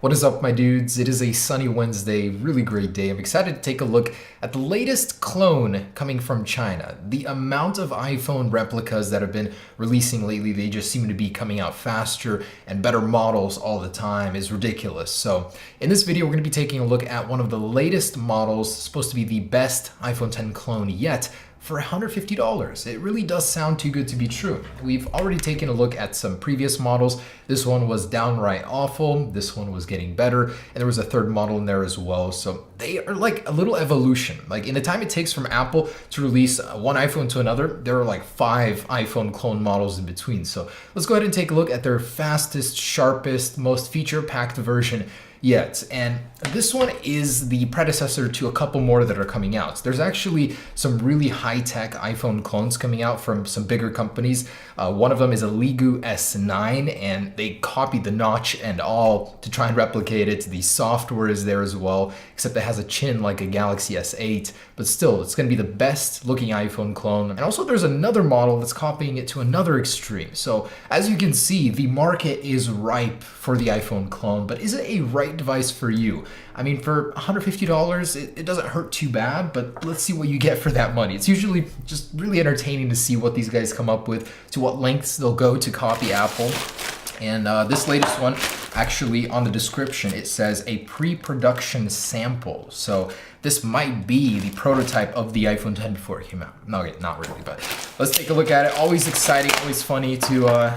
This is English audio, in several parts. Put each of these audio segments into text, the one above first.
What is up, my dudes? It is a sunny Wednesday, really great day. I'm excited to take a look at the latest clone coming from China. The amount of iPhone replicas that have been releasing lately, they just seem to be coming out faster and better models all the time is ridiculous. So in this video, we're going to be taking a look at one of the latest models, supposed to be the best iPhone X clone yet, for $150. It really does sound too good to be true. We've already taken a look at some previous models. This one was downright awful. This one was getting better. And there was a third model in there as well. So they are like a little evolution. Like in the time it takes from Apple to release one iPhone to another, there are like 5 iPhone clone models in between. So let's go ahead and take a look at their fastest, sharpest, most feature-packed version yet. And this one is the predecessor to a couple more that are coming out. There's actually some really high-tech iPhone clones coming out from some bigger companies. One of them is a Ligu S9, and they copied the notch and all to try and replicate it. The software is there as well, except it has a chin like a Galaxy S8, but still, it's going to be the best looking iPhone clone. And also there's another model that's copying it to another extreme. So as you can see, the market is ripe for the iPhone clone, but is it a right device for you? I mean, for $150, it doesn't hurt too bad, but let's see what you get for that money. It's usually just really entertaining to see what these guys come up with, to what lengths they'll go to copy Apple. And this latest one, actually on the description, it says a pre-production sample. So this might be the prototype of the iPhone X before it came out. No, not really, but let's take a look at it. Always exciting, always funny to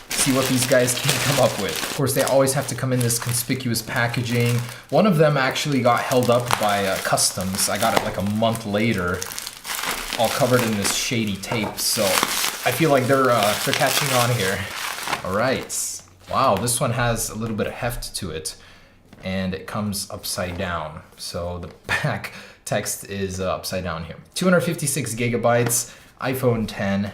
see what these guys can come up with. Of course, they always have to come in this conspicuous packaging. One of them actually got held up by customs. I got it like a month later, all covered in this shady tape. So I feel like they're catching on here. All right. Wow, this one has a little bit of heft to it, and it comes upside down. So the back text is upside down here. 256 gigabytes, iPhone X.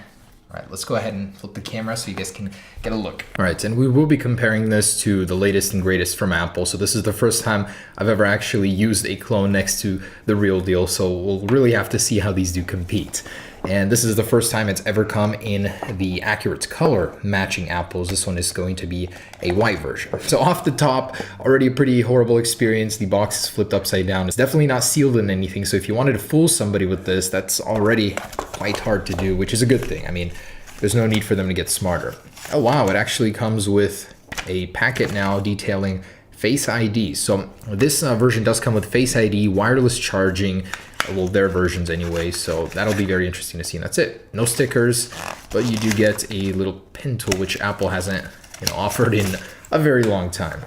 All right, let's go ahead and flip the camera so you guys can get a look. All right, and we will be comparing this to the latest and greatest from Apple. So this is the first time I've ever actually used a clone next to the real deal. So we'll really have to see how these do compete. And this is the first time it's ever come in the accurate color matching apples. This one is going to be a white version. So off the top, already a pretty horrible experience. The box is flipped upside down. It's definitely not sealed in anything. So if you wanted to fool somebody with this, that's already quite hard to do, which is a good thing. I mean, there's no need for them to get smarter. Oh wow, it actually comes with a packet now detailing Face ID. So this version does come with Face ID, wireless charging, well, their versions anyway, so that'll be very interesting to see. And that's it. No stickers, but you do get a little pin tool, which Apple hasn't offered in a very long time.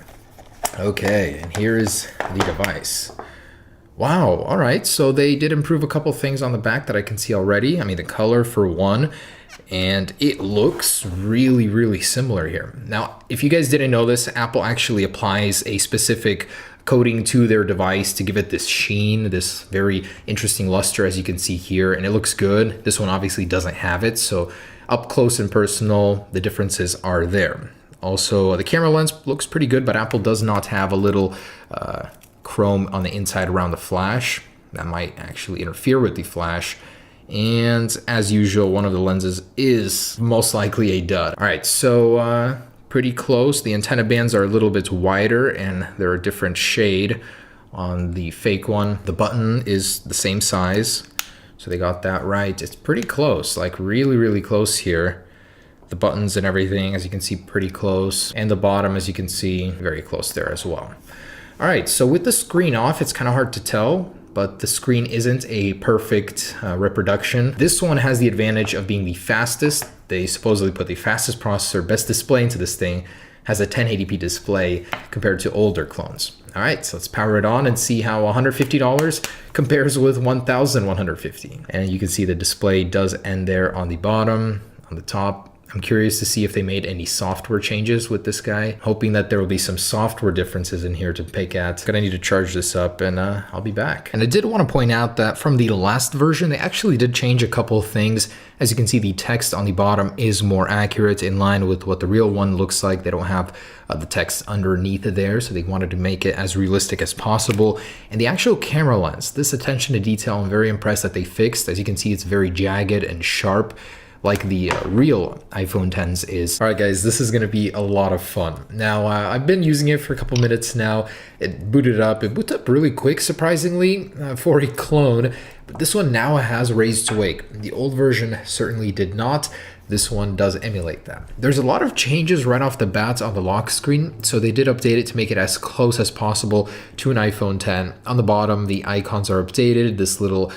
Okay, and here is the device. Wow, all right, so they did improve a couple things on the back that I can see already. I mean, the color for one, and it looks really, really similar here. Now, if you guys didn't know this, Apple actually applies a specific coating to their device to give it this sheen, this very interesting luster, as you can see here, and it looks good. This one obviously doesn't have it, so up close and personal, the differences are there. Also, the camera lens looks pretty good, but Apple does not have a little chrome on the inside around the flash. That might actually interfere with the flash. And as usual, one of the lenses is most likely a dud. All right, so pretty close. The antenna bands are a little bit wider and they're a different shade on the fake one. The button is the same size, so they got that right. It's pretty close, like really, really close here. The buttons and everything, as you can see, pretty close. And the bottom, as you can see, very close there as well. All right, so with the screen off, it's kind of hard to tell, but the screen isn't a perfect reproduction. This one has the advantage of being the fastest. They supposedly put the fastest processor, best display into this thing, has a 1080p display compared to older clones. All right, so let's power it on and see how $150 compares with $1,150. And you can see the display does end there on the bottom, on the top. I'm curious to see if they made any software changes with this guy, hoping that there will be some software differences in here to pick at. Gonna need to charge this up, and I'll be back. And I did want to point out that from the last version, they actually did change a couple of things. As you can see, the text on the bottom is more accurate, in line with what the real one looks like. They don't have the text underneath there, so they wanted to make it as realistic as possible. And the actual camera lens, this attention to detail, I'm very impressed that they fixed. As you can see, it's very jagged and sharp. like the real iPhone 10s is. All right, guys, this is gonna be a lot of fun. Now, I've been using it for a couple minutes now. It booted up. It booted up really quick, surprisingly, for a clone. But this one now has raise to wake. The old version certainly did not. This one does emulate that. There's a lot of changes right off the bat on the lock screen, so they did update it to make it as close as possible to an iPhone 10. On the bottom, the icons are updated. This little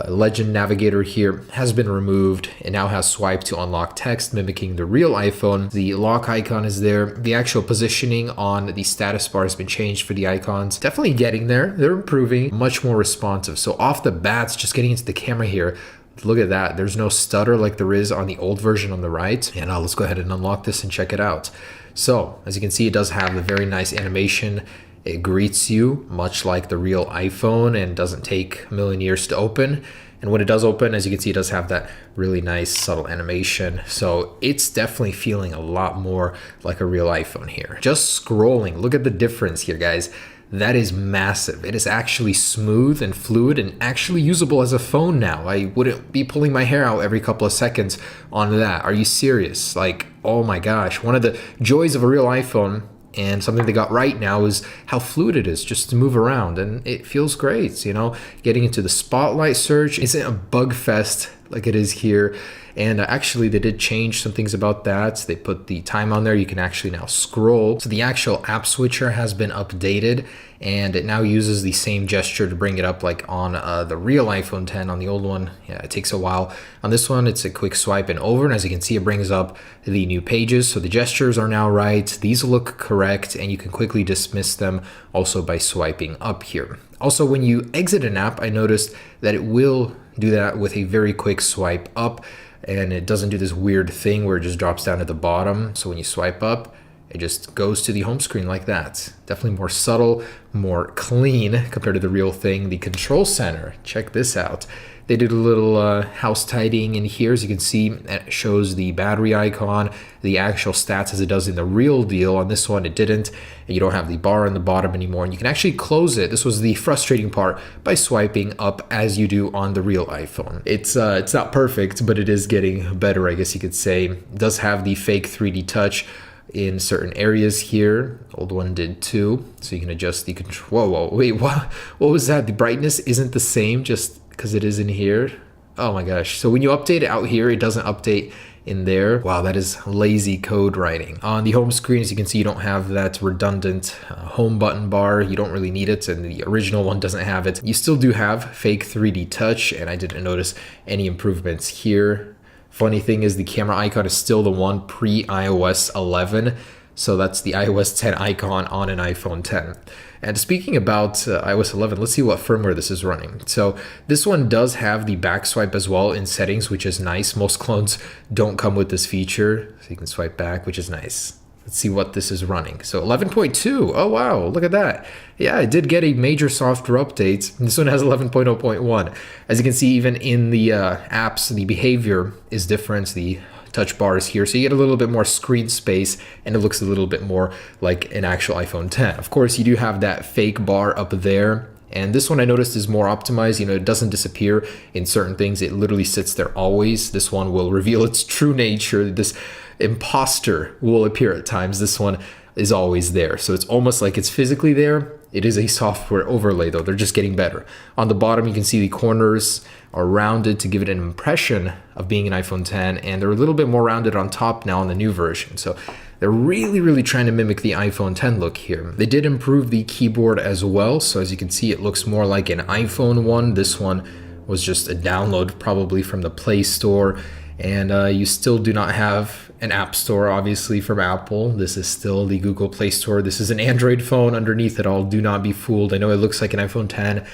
legend navigator here has been removed. It now has swipe to unlock text, mimicking the real iPhone. The lock icon is there. The actual positioning on the status bar has been changed for the icons. Definitely getting there. They're improving, much more responsive. So off the bat, just getting into the camera here, look at that. There's no stutter like there is on the old version on the right. And let's go ahead and unlock this and check it out. So as you can see, it does have a very nice animation. It greets you much like the real iPhone and doesn't take a million years to open. And when it does open, as you can see, it does have that really nice subtle animation. So it's definitely feeling a lot more like a real iPhone here. Just scrolling, look at the difference here, guys. That is massive. It is actually smooth and fluid and actually usable as a phone now. I wouldn't be pulling my hair out every couple of seconds on that. Are you serious? Like, oh my gosh. One of the joys of a real iPhone and something they got right now is how fluid it is just to move around, and it feels great. You know, getting into the spotlight search isn't a bug fest like it is here. And actually they did change some things about that. They put the time on there. You can actually now scroll. So the actual app switcher has been updated, and it now uses the same gesture to bring it up like on the real iPhone 10. On the old one, yeah, it takes a while. On this one, it's a quick swipe and over. And as you can see, it brings up the new pages. So the gestures are now right. These look correct, and you can quickly dismiss them also by swiping up here. Also, when you exit an app, I noticed that it will do that with a very quick swipe up, and it doesn't do this weird thing where it just drops down at the bottom. So when you swipe up, it just goes to the home screen like that. Definitely more subtle, more clean compared to the real thing. The control center, check this out. They did a little house tidying in here. As you can see, it shows the battery icon, the actual stats as it does in the real deal. On this one, it didn't. And you don't have the bar on the bottom anymore. And you can actually close it. This was the frustrating part, by swiping up as you do on the real iPhone. It's not perfect, but it is getting better, I guess you could say. It does have the fake 3D touch in certain areas here. The old one did too. So you can adjust the control. Whoa, wait, what was that? The brightness isn't the same just because it is in here. Oh my gosh. So when you update it out here, it doesn't update in there. Wow, that is lazy code writing. On the home screen, as you can see, you don't have that redundant home button bar. You don't really need it, and the original one doesn't have it. You still do have fake 3D touch, and I didn't notice any improvements here. Funny thing is, the camera icon is still the one pre-iOS 11. So that's the iOS 10 icon on an iPhone 10. And speaking about iOS 11, let's see what firmware this is running. So this one does have the back swipe as well in settings, which is nice. Most clones don't come with this feature, so you can swipe back, which is nice. Let's see what this is running. So 11.2, oh wow, look at that. Yeah, it did get a major software update. This one has 11.0.1. As you can see, even in the apps, the behavior is different. The touch bar is here, so you get a little bit more screen space, and it looks a little bit more like an actual iPhone 10. Of course, you do have that fake bar up there, and this one I noticed is more optimized. You know, it doesn't disappear in certain things. It literally sits there always. This one will reveal its true nature. This imposter will appear at times. This one is always there, so it's almost like it's physically there. It is a software overlay though. They're just getting better. On the bottom, you can see the corners are rounded to give it an impression of being an iPhone 10, and they're a little bit more rounded on top now on the new version. So they're really trying to mimic the iPhone 10 look here. They did improve the keyboard as well. So as you can see, it looks more like an iPhone one. This one was just a download probably from the Play Store. And you still do not have an app store, obviously, from Apple. This is still the Google Play Store. This is an Android phone underneath it all. Do not be fooled. I know it looks like an iPhone 10,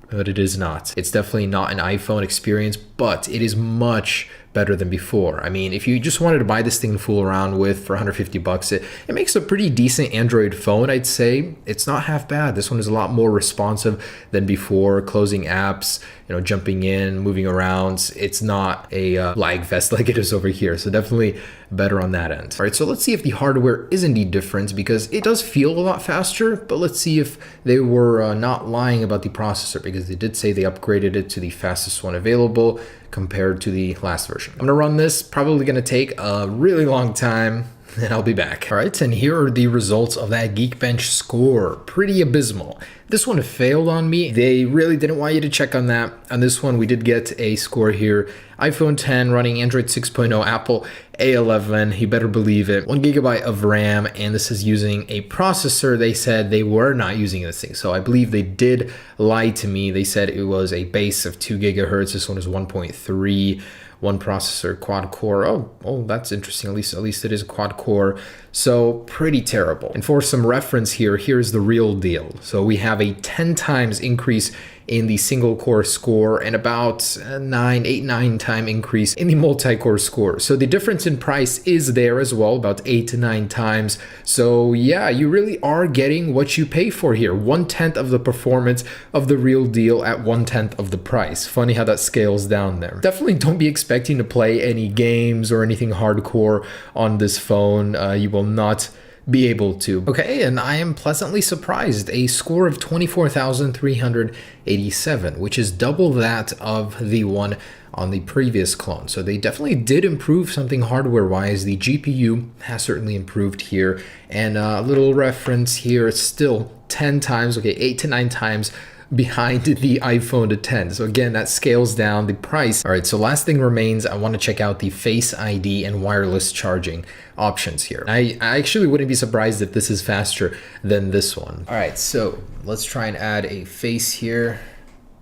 but it is not. It's definitely not an iPhone experience, but it is much better than before. I mean, if you just wanted to buy this thing to fool around with for 150 bucks, it makes a pretty decent Android phone, I'd say. It's not half bad. This one is a lot more responsive than before, closing apps, you know, jumping in, moving around. It's not a lag fest like it is over here. So definitely better on that end. All right, so let's see if the hardware is indeed different, because it does feel a lot faster, but let's see if they were not lying about the processor, because they did say they upgraded it to the fastest one available compared to the last version. I'm gonna run this, probably gonna take a really long time, and I'll be back. All right, and here are the results of that Geekbench score. Pretty abysmal. This one failed on me. They really didn't want you to check on that. On this one, we did get a score here. iPhone 10 running Android 6.0, Apple A11, you better believe it. 1 GB of RAM, and this is using a processor. They said they were not using this thing, so I believe they did lie to me. They said it was a base of 2 gigahertz. This one is 1.3. One processor, quad core. Oh, that's interesting. At least it is a quad core. So pretty terrible. And for some reference here, here's the real deal. So we have a 10 times increase in the single core score and about 9 time increase in the multi-core score. So the difference in price is there as well, about 8 to 9 times. So yeah, you really are getting what you pay for here. 1/10 of the performance of the real deal at 1/10 of the price. Funny how that scales down there. Definitely don't be expecting to play any games or anything hardcore on this phone. You will not be able to. Okay, and I am pleasantly surprised. A score of 24,387, which is double that of the one on the previous clone. So they definitely did improve something hardware-wise. The GPU has certainly improved here. And a little reference here, it's still 10 times, okay, 8 to 9 times behind the iPhone 10. So again, that scales down the price. All right, so last thing remains, I want to check out the Face ID and wireless charging options here. I actually wouldn't be surprised if this is faster than this one. All right, so let's try and add a face here.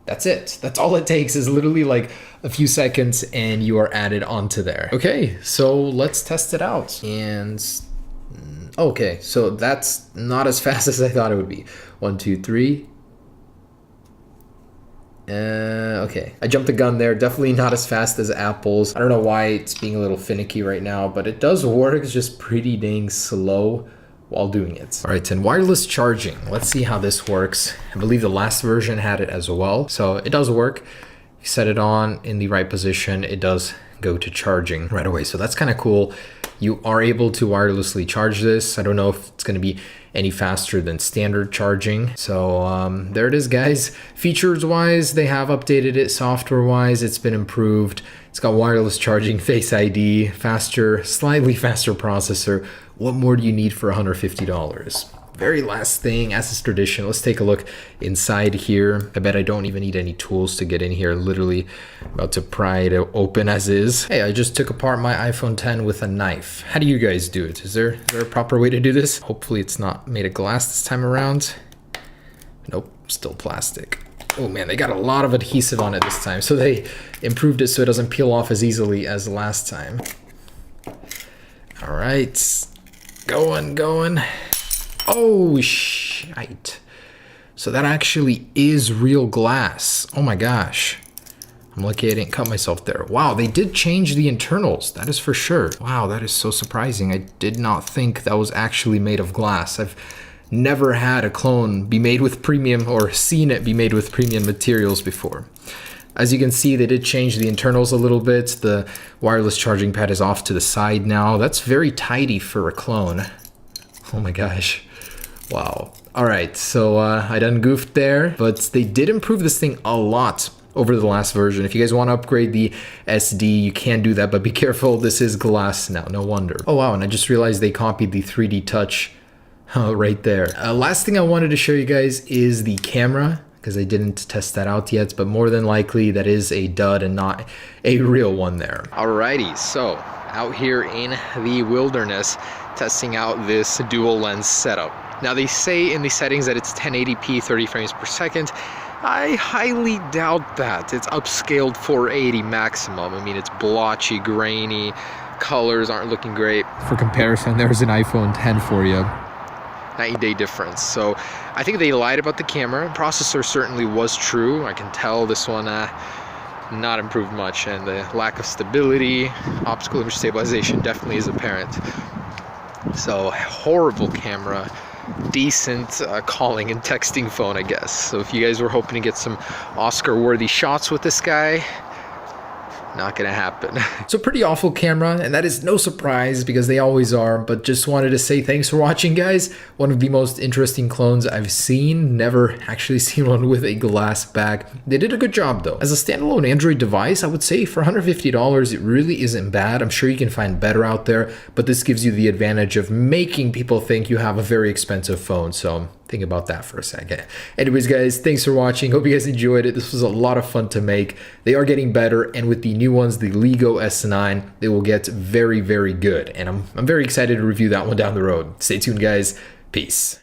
That's it. That's all it takes, is literally like a few seconds and you are added onto there. Okay, so let's test it out. And okay, so that's not as fast as I thought it would be. 1, 2, 3. Okay, I jumped the gun there. Definitely not as fast as Apple's. I don't know why it's being a little finicky right now, but it does work. It's just pretty dang slow while doing it. All right, and wireless charging. Let's see how this works. I believe the last version had it as well. So it does work. If you set it on in the right position, it does go to charging right away. So that's kind of cool. You are able to wirelessly charge this. I don't know if it's going to be any faster than standard charging. So there it is, guys. Features wise, they have updated it. Software wise, it's been improved. It's got wireless charging, Face ID, faster, slightly faster processor. What more do you need for $150? Very last thing, as is tradition, let's take a look inside here. I bet I don't even need any tools to get in here. Literally about to pry it open as is. Hey, I just took apart my iPhone 10 with a knife. How do you guys do it? Is there a proper way to do this? Hopefully it's not made of glass this time around. Nope, still plastic. Oh man, they got a lot of adhesive on it this time. So they improved it so it doesn't peel off as easily as last time. All right, going. Oh, shite. So that actually is real glass. Oh my gosh. I'm lucky I didn't cut myself there. Wow, they did change the internals. That is for sure. Wow, that is so surprising. I did not think that was actually made of glass. I've never had a clone be made with premium, or seen it be made with premium materials before. As you can see, they did change the internals a little bit. The wireless charging pad is off to the side now. That's very tidy for a clone. Oh my gosh. Wow. All right, so I done goofed there, but they did improve this thing a lot over the last version. If you guys want to upgrade the SD, you can do that, but be careful. This is glass now, no wonder. Oh wow, and I just realized they copied the 3D touch right there. Last thing I wanted to show you guys is the camera, because I didn't test that out yet, but more than likely that is a dud and not a real one there. Alrighty, so out here in the wilderness, testing out this dual lens setup. Now they say in the settings that it's 1080p 30 frames per second. I highly doubt that. It's upscaled 480 maximum. I mean, it's blotchy, grainy, colors aren't looking great. For comparison, there's an iPhone 10 for you. 90-day difference. So I think they lied about the camera. Processor certainly was true. I can tell this one not improved much, and the lack of stability, optical image stabilization definitely is apparent. So horrible camera, decent calling and texting phone, I guess. So if you guys were hoping to get some Oscar-worthy shots with this guy, not gonna happen. So pretty awful camera, and that is no surprise because they always are, but just wanted to say thanks for watching, guys. One of the most interesting clones I've seen. Never actually seen one with a glass back. They did a good job though. As a standalone Android device, I would say for $150, it really isn't bad. I'm sure you can find better out there, but this gives you the advantage of making people think you have a very expensive phone, so think about that for a second. Anyways, guys, thanks for watching. Hope you guys enjoyed it. This was a lot of fun to make. They are getting better, and with the new ones, the LEGO S9, they will get very, very good. And I'm very excited to review that one down the road. Stay tuned, guys. Peace.